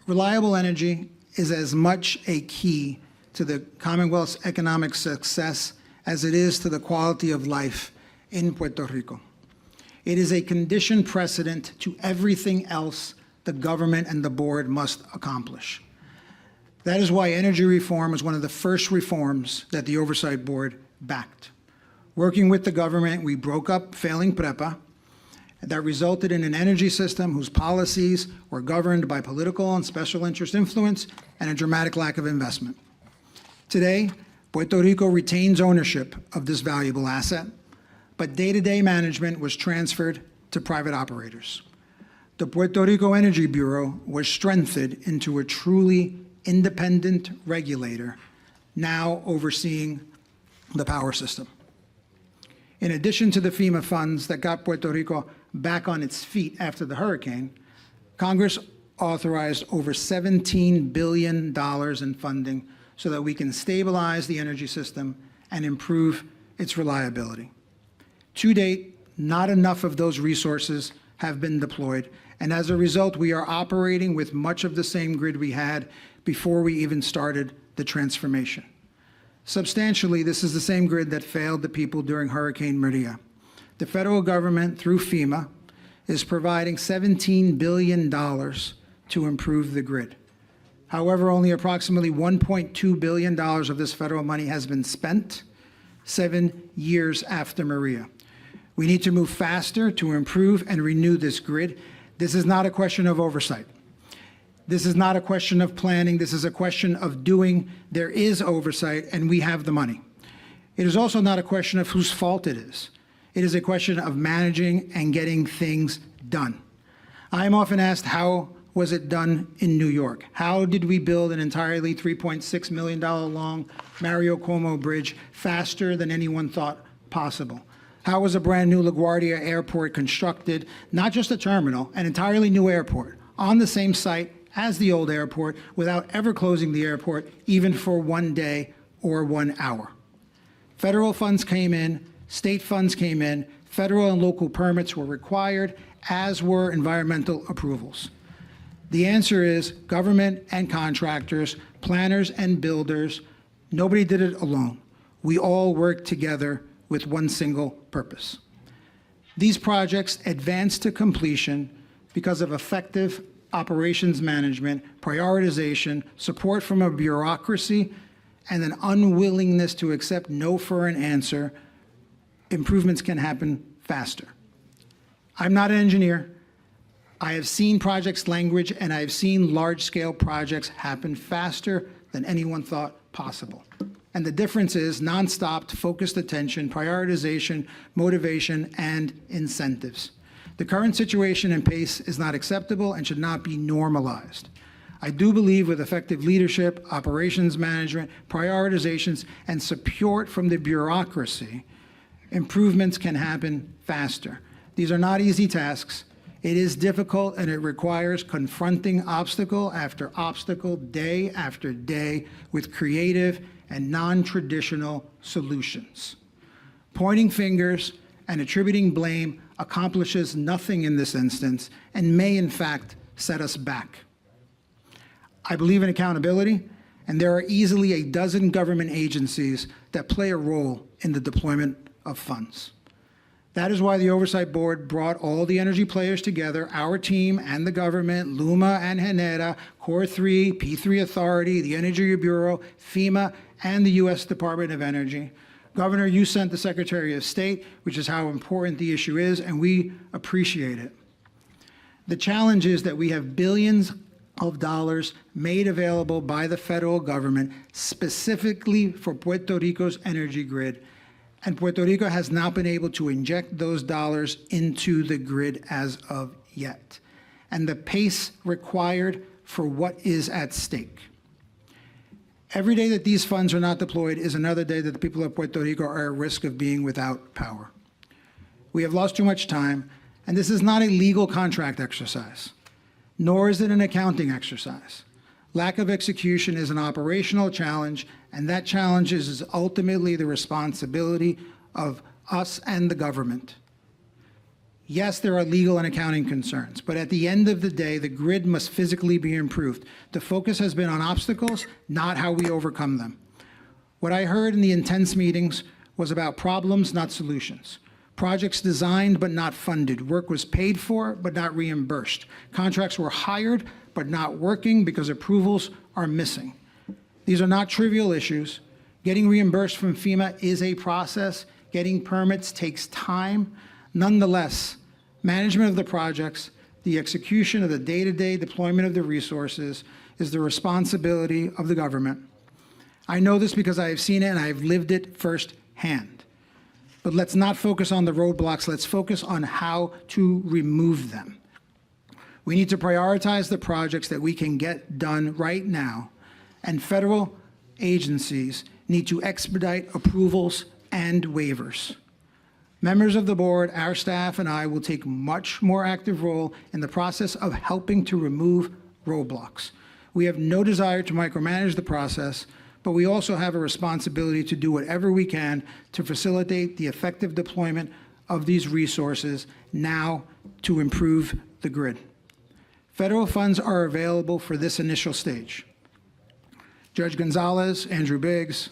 Reliable energy is as much a key to the Commonwealth's economic success as it is to the quality of life in Puerto Rico. It is a condition precedent to everything else the government and the board must accomplish. That is why energy reform was one of the first reforms that the Oversight Board backed. Working with the government, we broke up failing PREPA that resulted in an energy system whose policies were governed by political and special interest influence and a dramatic lack of investment. Today, Puerto Rico retains ownership of this valuable asset, but day-to-day management was transferred to private operators. The Puerto Rico Energy Bureau was strengthened into a truly independent regulator, now overseeing the power system. In addition to the FEMA funds that got Puerto Rico back on its feet after the hurricane, Congress authorized over $17 billion in funding so that we can stabilize the energy system and improve its reliability. To date, not enough of those resources have been deployed, and as a result, we are operating with much of the same grid we had before we even started the transformation. Substantially, this is the same grid that failed the people during Hurricane Maria. The federal government, through FEMA, is providing $17 billion to improve the grid. However, only approximately $1.2 billion of this federal money has been spent 7 years after Maria. We need to move faster to improve and renew this grid. This is not a question of oversight. This is not a question of planning. This is a question of doing. There is oversight, and we have the money. It is also not a question of whose fault it is. It is a question of managing and getting things done. I am often asked, how was it done in New York? How did we build an entirely $3.6 million long Mario Cuomo bridge faster than anyone thought possible? How was a brand new LaGuardia airport constructed, not just a terminal, an entirely new airport, on the same site as the old airport without ever closing the airport, even for 1 day or 1 hour? Federal funds came in, state funds came in, federal and local permits were required, as were environmental approvals. The answer is government and contractors, planners and builders. Nobody did it alone. We all worked together with one single purpose. These projects advanced to completion because of effective operations management, prioritization, support from a bureaucracy, and an unwillingness to accept no for an answer. Improvements can happen faster. I'm not an engineer. I have seen projects language, and I have seen large-scale projects happen faster than anyone thought possible. And the difference is nonstop, focused attention, prioritization, motivation, and incentives. The current situation and pace is not acceptable and should not be normalized. I do believe with effective leadership, operations management, prioritizations, and support from the bureaucracy, improvements can happen faster. These are not easy tasks. It is difficult, and it requires confronting obstacle after obstacle, day after day, with creative and non-traditional solutions. Pointing fingers and attributing blame accomplishes nothing in this instance and may, in fact, set us back. I believe in accountability, and there are easily a dozen government agencies that play a role in the deployment of funds. That is why the Oversight Board brought all the energy players together, our team and the government, LUMA and Genera, Core 3, P3 Authority, the Energy Bureau, FEMA, and the U.S. Department of Energy. Governor, you sent the Secretary of State, which is how important the issue is, and we appreciate it. The challenge is that we have billions of dollars made available by the federal government specifically for Puerto Rico's energy grid, and Puerto Rico has not been able to inject those dollars into the grid as of yet, and the pace required for what is at stake. Every day that these funds are not deployed is another day that the people of Puerto Rico are at risk of being without power. We have lost too much time, and this is not a legal contract exercise, nor is it an accounting exercise. Lack of execution is an operational challenge, and that challenge is ultimately the responsibility of us and the government. Yes, there are legal and accounting concerns, but at the end of the day, the grid must physically be improved. The focus has been on obstacles, not how we overcome them. What I heard in the intense meetings was about problems, not solutions. Projects designed but not funded. Work was paid for but not reimbursed. Contracts were hired but not working because approvals are missing. These are not trivial issues. Getting reimbursed from FEMA is a process. Getting permits takes time. Nonetheless, management of the projects, the execution of the day-to-day deployment of the resources is the responsibility of the government. I know this because I have seen it and I have lived it firsthand. But let's not focus on the roadblocks. Let's focus on how to remove them. We need to prioritize the projects that we can get done right now, and federal agencies need to expedite approvals and waivers. Members of the board, our staff, and I will take a much more active role in the process of helping to remove roadblocks. We have no desire to micromanage the process, but we also have a responsibility to do whatever we can to facilitate the effective deployment of these resources now to improve the grid. Federal funds are available for this initial stage. Judge Gonzalez, Andrew Biggs,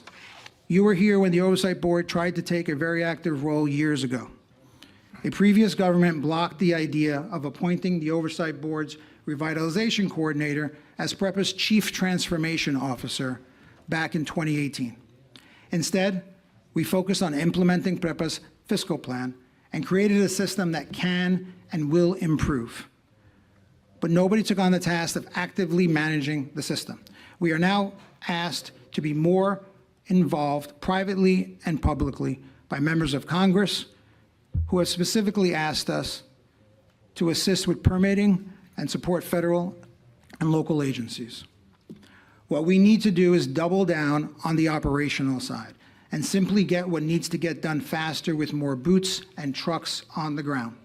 you were here when the Oversight Board tried to take a very active role years ago. A previous government blocked the idea of appointing the Oversight Board's Revitalization Coordinator as PREPA's Chief Transformation Officer back in 2018. Instead, we focused on implementing PREPA's fiscal plan and created a system that can and will improve. But nobody took on the task of actively managing the system. We are now asked to be more involved privately and publicly by members of Congress who have specifically asked us to assist with permitting and support federal and local agencies. What we need to do is double down on the operational side and simply get what needs to get done faster with more boots and trucks on the ground.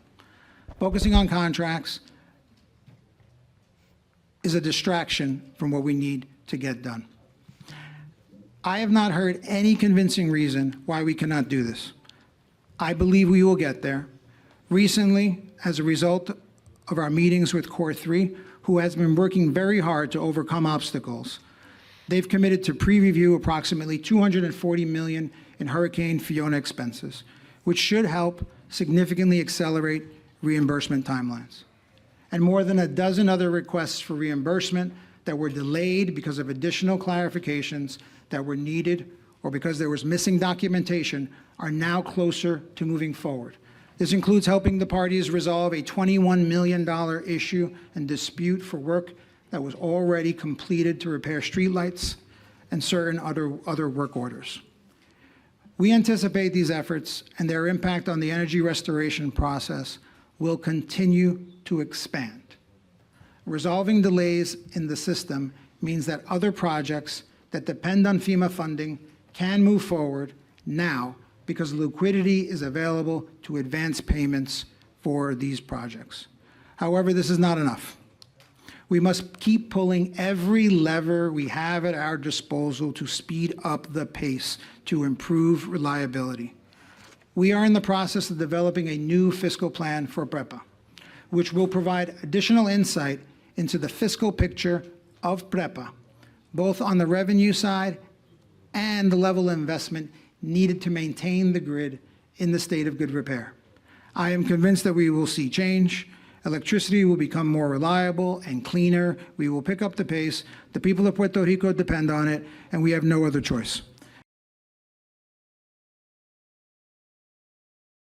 Focusing on contracts is a distraction from what we need to get done. I have not heard any convincing reason why we cannot do this. I believe we will get there. Recently, as a result of our meetings with Core 3, who has been working very hard to overcome obstacles, they've committed to pre-review approximately $240 million in Hurricane Fiona expenses, which should help significantly accelerate reimbursement timelines. And more than a dozen other requests for reimbursement that were delayed because of additional clarifications that were needed or because there was missing documentation are now closer to moving forward. This includes helping the parties resolve a $21 million issue and dispute for work that was already completed to repair streetlights and certain other work orders. We anticipate these efforts and their impact on the energy restoration process will continue to expand. Resolving delays in the system means that other projects that depend on FEMA funding can move forward now because liquidity is available to advance payments for these projects. However, this is not enough. We must keep pulling every lever we have at our disposal to speed up the pace to improve reliability. We are in the process of developing a new fiscal plan for PREPA, which will provide additional insight into the fiscal picture of PREPA, both on the revenue side and the level of investment needed to maintain the grid in the state of good repair. I am convinced that we will see change. Electricity will become more reliable and cleaner. We will pick up the pace. The people of Puerto Rico depend on it, and we have no other choice.